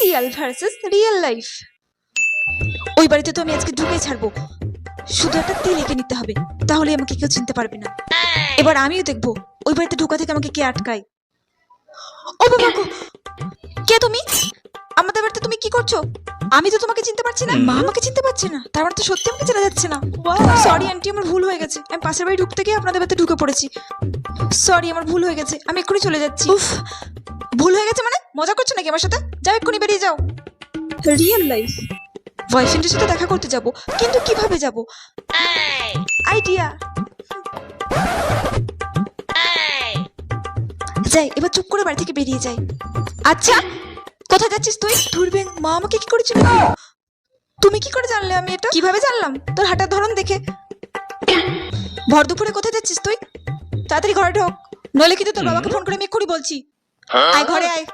Serial versus real life. ওই বাড়িতে তো আমি আজকে ঢুকেই ছাড়বো, শুধু একটা তিল এঁকে নিতে হবে, তাহলে আমাকে কেউ চিনতে পারবে না। এবার আমিও দেখবো ওই বাড়িতে ঢোকা থেকে আমাকে কে আটকায়। ও বাবা গো, কে তুমি? আমাদের বাড়িতে তুমি কি করছো? আমি তো তোমাকে চিনতে পারছি না। মা আমাকে চিনতে পারছে না, তার মানে তো সত্যি আমাকে চেনা যাচ্ছে না। সরি আন্টি, আমার ভুল হয়ে গেছে। আমি পাশের বাড়ি ঢুকতে গিয়ে আপনাদের বাড়িতে ঢুকে পড়েছি। সরি, আমার ভুল হয়ে গেছে, আমি এক্ষুনি চলে যাচ্ছি। উফ, ভুল হয়ে গেছে মানে? মজা করছো নাকি আমার সাথে? যাও, এক্ষুনি বেরিয়ে যাও। রিয়েল লাইফ বয়ফ্রেন্ডের সাথে দেখা করতে যাব, কিন্তু কিভাবে যাব? আইডিয়া। যাই, এবার চুপ করে বাড়ি থেকে বেরিয়ে যাই। আচ্ছা, কোথায় যাচ্ছিস তুই? ধুরবেন, মা আমাকে কি করেছিল? তুমি কি করে জানলে আমি এটা? কিভাবে জানলাম? তোর হাঁটার ধরন দেখে। ভর দুপুরে কোথায় যাচ্ছিস তুই? তাড়াতাড়ি ঘরে ঢোক, নইলে কিন্তু তোর বাবাকে ফোন করে আমি এক্ষুনি বলছি। আয় ঘরে আয়।